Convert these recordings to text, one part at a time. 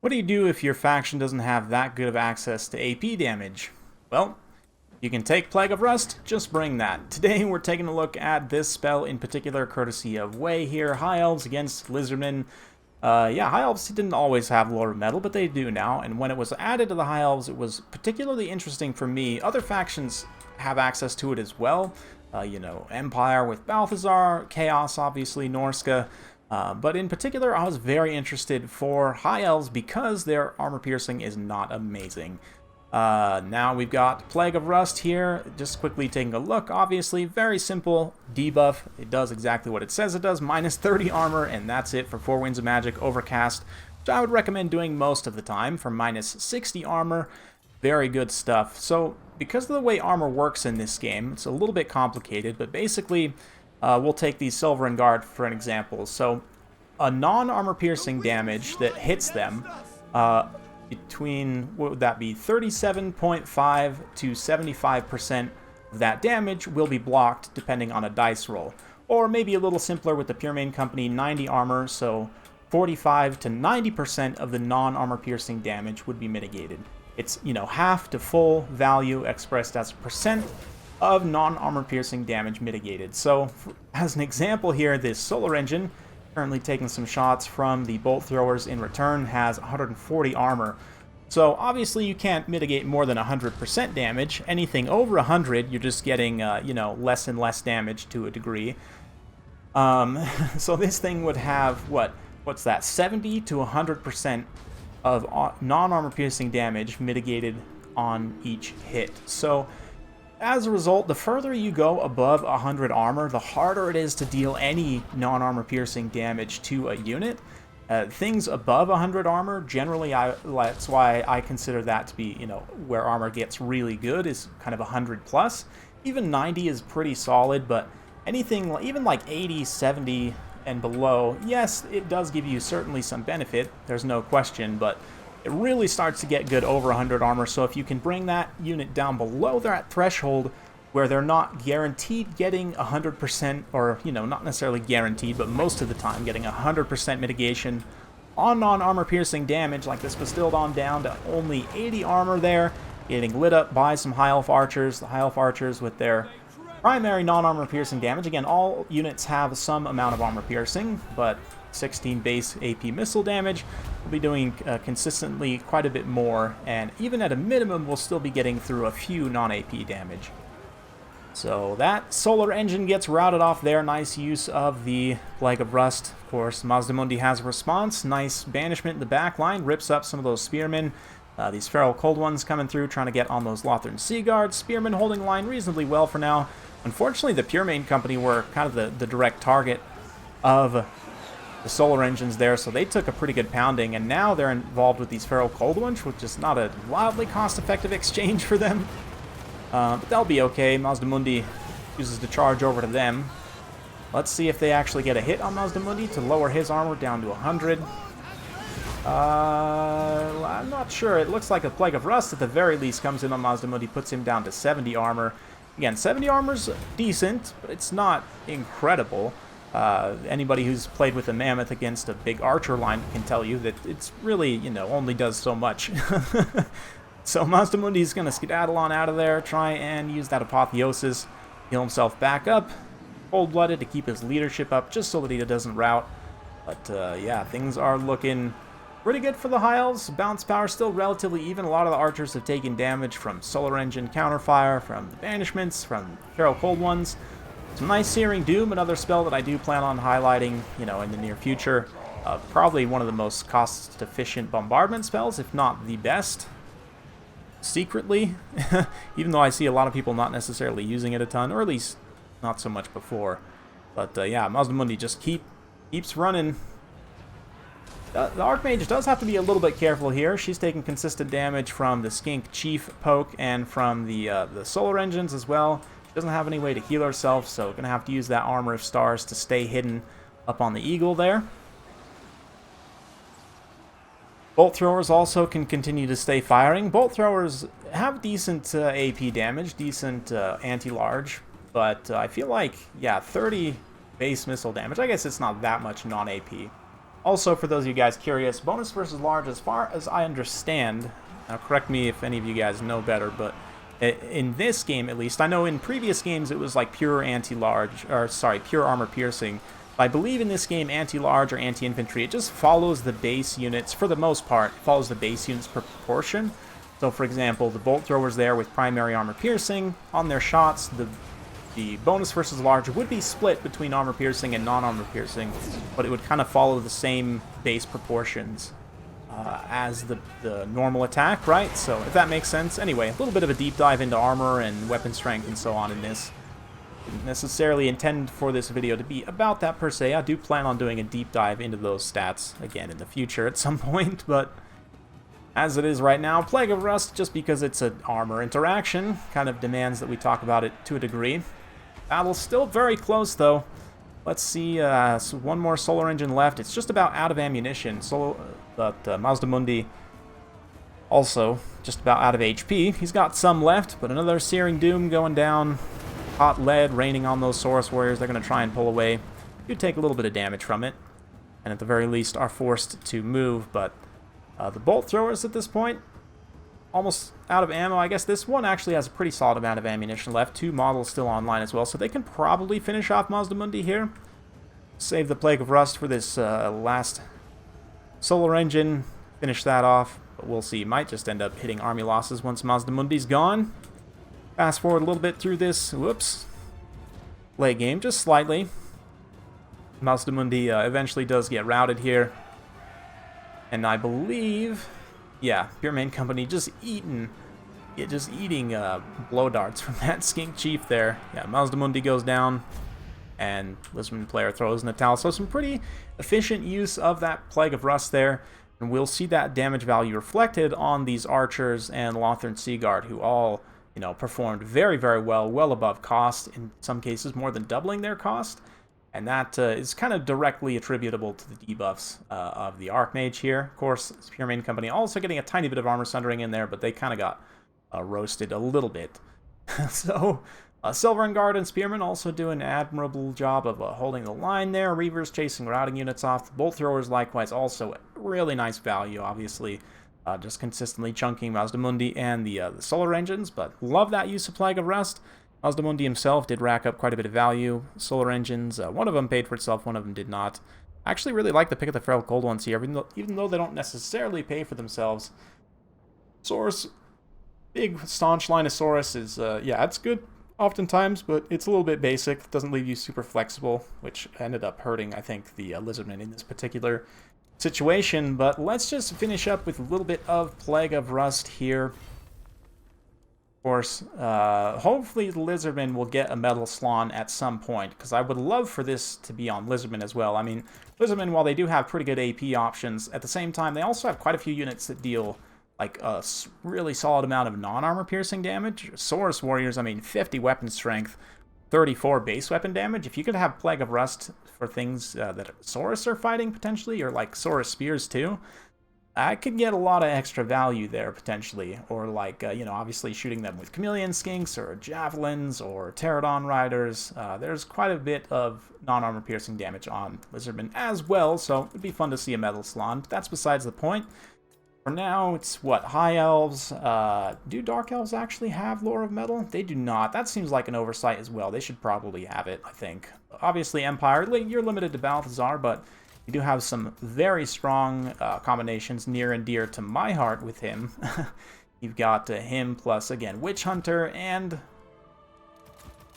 What do you do if your faction doesn't have that good of access to AP damage? Well, you can take Plague of Rust, just bring that. Today we're taking a look at this spell in particular, courtesy of Way here. High Elves against Lizardmen. Yeah, High Elves didn't always have Lord of Metal, but they do now, and when it was added to the High Elves, it was particularly interesting for me. Other factions have access to it as well. Empire with Balthazar, Chaos, obviously, Norska. But in particular, I was very interested for High Elves because their armor piercing is not amazing. Now we've got Plague of Rust here, just quickly taking a look. Obviously, very simple debuff. It does exactly what it says it does, minus 30 armor, and that's it for 4 Winds of Magic, Overcast, which I would recommend doing most of the time for minus 60 armor. Very good stuff. So, because of the way armor works in this game, it's a little bit complicated, but basically, we'll take the Silverin Guard for an example. So, a non-armor piercing damage that hits them, between, what would that be, 37.5 to 75% of that damage will be blocked depending on a dice roll. Or maybe a little simpler with the Pure Main Company, 90 armor, so 45 to 90% of the non-armor piercing damage would be mitigated. It's, half to full value expressed as a percent of non-armor piercing damage mitigated. So, as an example here, this Solar Engine, currently taking some shots from the bolt throwers in return, has 140 armor. So obviously you can't mitigate more than 100% damage. Anything over 100, you're just getting, less and less damage to a degree. So this thing would have, what's that, 70 to 100% of non-armor piercing damage mitigated on each hit. So as a result, the further you go above 100 armor, the harder it is to deal any non-armor piercing damage to a unit. Things above 100 armor, generally, that's why I consider that to be, where armor gets really good, is kind of 100 plus. Even 90 is pretty solid, but anything, even like 80, 70, and below, yes, it does give you certainly some benefit, there's no question, but it really starts to get good over 100 armor. So if you can bring that unit down below that threshold where they're not guaranteed getting 100%, or, not necessarily guaranteed, but most of the time getting 100% mitigation on non-armor piercing damage, like this Bastildon down to only 80 armor there, getting lit up by some High Elf Archers, the High Elf Archers with their primary non-armor piercing damage. Again, all units have some amount of armor piercing, but 16 base AP missile damage. We'll be doing consistently quite a bit more, and even at a minimum, we'll still be getting through a few non-AP damage. So that Solar Engine gets routed off there. Nice use of the Plague of Rust. Of course, Mazdamundi has a response. Nice banishment in the back line. Rips up some of those Spearmen. These Feral Cold Ones coming through, trying to get on those Lothern Sea Guards. Spearmen holding line reasonably well for now. Unfortunately, the Pure Main Company were kind of the direct target of the Solar Engines there, so they took a pretty good pounding, and now they're involved with these Feral Cold Ones, which is not a wildly cost-effective exchange for them. But they'll be okay. Mazdamundi uses the charge over to them. Let's see if they actually get a hit on Mazdamundi to lower his armor down to 100. I'm not sure. It looks like a Plague of Rust at the very least comes in on Mazdamundi, puts him down to 70 armor. Again, 70 armor's decent, but it's not incredible. Anybody who's played with a Mammoth against a big Archer line can tell you that it's really, only does so much. So Mazdamundi's going to skedaddle on out of there, try and use that Apotheosis, heal himself back up, cold-blooded to keep his leadership up, just so that he doesn't rout. But yeah, things are looking pretty good for the High Elves. Bounce power still relatively even. A lot of the Archers have taken damage from Solar Engine counterfire, from the Banishments, from Feral Cold Ones. Some nice Searing Doom, another spell that I do plan on highlighting, in the near future. Probably one of the most cost-efficient bombardment spells, if not the best. Secretly, even though I see a lot of people not necessarily using it a ton, or at least not so much before. But yeah, Mazdamundi just keeps running. The Archmage does have to be a little bit careful here. She's taking consistent damage from the Skink Chief poke and from the Solar Engines as well. She doesn't have any way to heal herself, so gonna have to use that Armor of Stars to stay hidden up on the Eagle there. Bolt throwers also can continue to stay firing. Bolt throwers have decent AP damage, decent anti-large, but I feel like, yeah, 30 base missile damage. I guess it's not that much non-AP. Also, for those of you guys curious, bonus versus large, as far as I understand, now correct me if any of you guys know better, but in this game at least, I know in previous games it was like pure anti-large, or sorry, pure armor piercing. But I believe in this game, anti-large or anti-infantry, it just follows the base units, for the most part, it follows the base units per proportion. So for example, the bolt throwers there with primary armor piercing, on their shots, the bonus versus large would be split between armor piercing and non-armor piercing, but it would kind of follow the same base proportions as the normal attack, right? So if that makes sense. Anyway, a little bit of a deep dive into armor and weapon strength and so on in this. Didn't necessarily intend for this video to be about that per se. I do plan on doing a deep dive into those stats again in the future at some point, but as it is right now, Plague of Rust, just because it's an armor interaction, kind of demands that we talk about it to a degree. Battle's still very close, though. Let's see, so one more solar engine left. It's just about out of ammunition, but Mazdamundi also just about out of HP. He's got some left, but another Searing Doom going down. Hot lead raining on those Saurus Warriors. They're going to try and pull away. You take a little bit of damage from it, and at the very least are forced to move, but the bolt throwers at this point, almost out of ammo. I guess this one actually has a pretty solid amount of ammunition left. 2 models still online as well, so they can probably finish off Mazdamundi here. Save the Plague of Rust for this last solar engine. Finish that off, but we'll see. Might just end up hitting army losses once Mazdamundi's gone. Fast forward a little bit through this. Whoops. Late game, just slightly. Mazdamundi eventually does get routed here. And I believe, yeah, Pure Main Company just eating blow darts from that skink chief there. Yeah, Mazdamundi goes down, and Lizardmen player throws in the towel. So some pretty efficient use of that Plague of Rust there, and we'll see that damage value reflected on these archers and Lothern Seaguard, who all, you know, performed very, very well, well above cost, in some cases more than doubling their cost. And that is kind of directly attributable to the debuffs of the Archmage here. Of course, Pure Main Company also getting a tiny bit of armor sundering in there, but they kind of got roasted a little bit. So, Silver and Guard and Spearmen also do an admirable job of holding the line there. Reavers chasing routing units off. The Bolt Throwers likewise also really nice value, obviously. Just consistently chunking Mazdamundi and the Solar Engines, but love that use of Plague of Rust. Mazdamundi himself did rack up quite a bit of value. Solar Engines, one of them paid for itself, one of them did not. I actually really like the pick of the Feral Cold ones here, even though they don't necessarily pay for themselves. Saurus, big staunch Linosaurus is, yeah, it's good oftentimes, but it's a little bit basic. Doesn't leave you super flexible, which ended up hurting, I think, the Lizardmen in this particular situation. But let's just finish up with a little bit of Plague of Rust here. Of course, hopefully the Lizardmen will get a Metal Slan at some point, because I would love for this to be on Lizardmen as well. I mean, Lizardmen, while they do have pretty good AP options, at the same time, they also have quite a few units that deal like a really solid amount of non-armor piercing damage. Saurus Warriors, I mean, 50 weapon strength, 34 base weapon damage. If you could have Plague of Rust for things that Saurus are fighting potentially, or like Saurus Spears too, I could get a lot of extra value there, potentially. Or like, you know, obviously shooting them with Chameleon Skinks, or Javelins, or Pterodon Riders. There's quite a bit of non-armor piercing damage on Lizardmen as well, so it'd be fun to see a Metal Slan. But that's besides the point. For now, it's what, High Elves. Do Dark Elves actually have Lore of Metal? They do not. That seems like an oversight as well. They should probably have it, I think. Obviously, Empire, you're limited to Balthazar, but you do have some very strong combinations near and dear to my heart with him. You've got him plus, again, Witch Hunter and,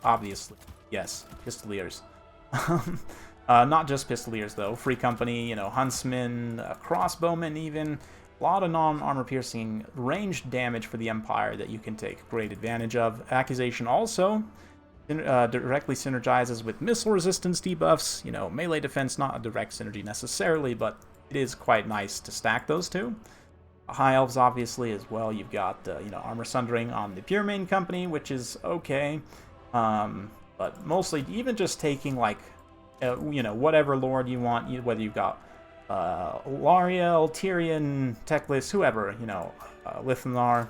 obviously, yes, Pistoliers. Not just Pistoliers, though. Free Company, you know, Huntsmen, Crossbowmen even. A lot of non-armor piercing ranged damage for the Empire that you can take great advantage of. Accusation also directly synergizes with missile resistance debuffs. You know, melee defense, not a direct synergy necessarily, but it is quite nice to stack those two. High Elves, obviously, as well. You've got, you know, Armor Sundering on the Pure Main Company, which is okay. But mostly, even just taking, like, you know, whatever Lord you want, whether you've got Lariel, Tyrion, Teclis, whoever, you know, Lithanar.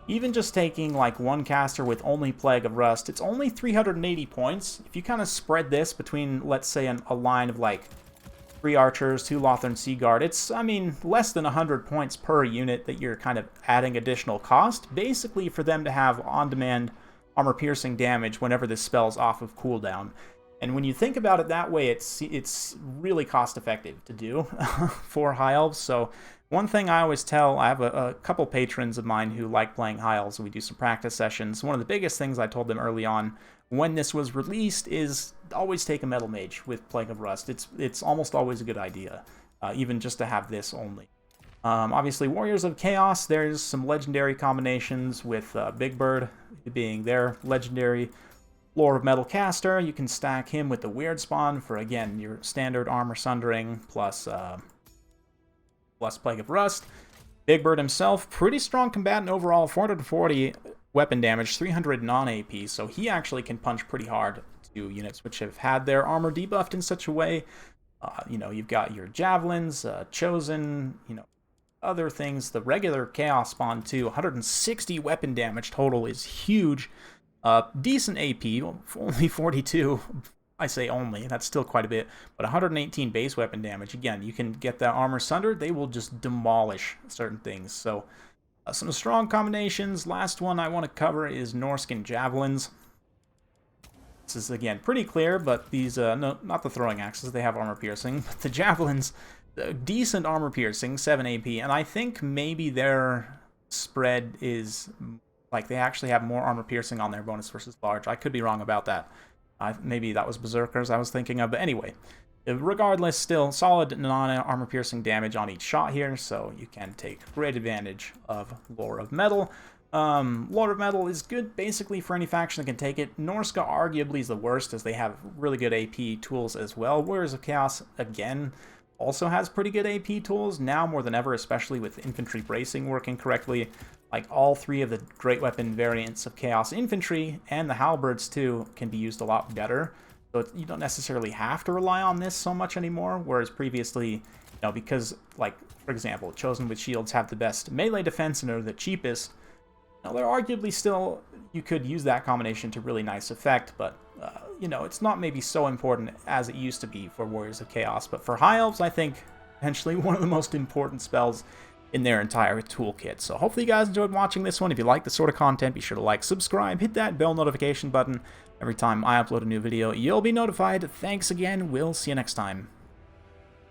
Even just taking like one caster with only Plague of Rust, it's only 380 points. If you kind of spread this between, let's say, a line of like 3 archers, 2 Lothern Sea Guard. It's, I mean, less than 100 points per unit that you're kind of adding additional cost, basically for them to have on-demand armor-piercing damage whenever this spell's off of cooldown. And when you think about it that way, it's really cost-effective to do for High Elves. So one thing I always tell, I have a couple patrons of mine who like playing High Elves, and we do some practice sessions. One of the biggest things I told them early on when this was released is always take a Metal Mage with Plague of Rust. It's almost always a good idea, even just to have this only. Obviously, Warriors of Chaos, there's some legendary combinations with Big Bird being their legendary Lore of Metal caster. You can stack him with the Weird Spawn for, again, your standard Armor Sundering plus Plague of Rust. Big Bird himself, pretty strong combatant overall, 440 weapon damage, 300 non-AP, so he actually can punch pretty hard to units which have had their armor debuffed in such a way. You know, you've got your Javelins, Chosen, you know, other things. The regular Chaos Spawn too, 160 weapon damage total is huge. Decent AP, only 42. I say only, that's still quite a bit, but 118 base weapon damage. Again, you can get that armor sundered, they will just demolish certain things. So, some strong combinations. Last one I want to cover is Norscan Javelins. This is, again, pretty clear, but these, no, not the throwing axes, they have armor piercing, but the Javelins, decent armor piercing, 7 AP, and I think maybe their spread is, like, they actually have more armor piercing on their bonus versus large. I could be wrong about that. Maybe that was Berserkers I was thinking of, but anyway. Regardless, still solid non-armor piercing damage on each shot here, so you can take great advantage of Lore of Metal. Lore of Metal is good basically for any faction that can take it. Norsca arguably is the worst, as they have really good AP tools as well. Warriors of Chaos, again, also has pretty good AP tools, now more than ever, especially with infantry bracing working correctly. Like, all 3 of the great weapon variants of Chaos Infantry, and the Halberds too, can be used a lot better. So you don't necessarily have to rely on this so much anymore, whereas previously, you know, because, like, for example, Chosen with Shields have the best melee defense and are the cheapest. Now, they're arguably still, you could use that combination to really nice effect, but, you know, it's not maybe so important as it used to be for Warriors of Chaos. But for High Elves, I think, potentially one of the most important spells in their entire toolkit. So hopefully you guys enjoyed watching this one. If you like this sort of content, be sure to like, subscribe, hit that bell notification button. Every time I upload a new video, you'll be notified. Thanks again. We'll see you next time.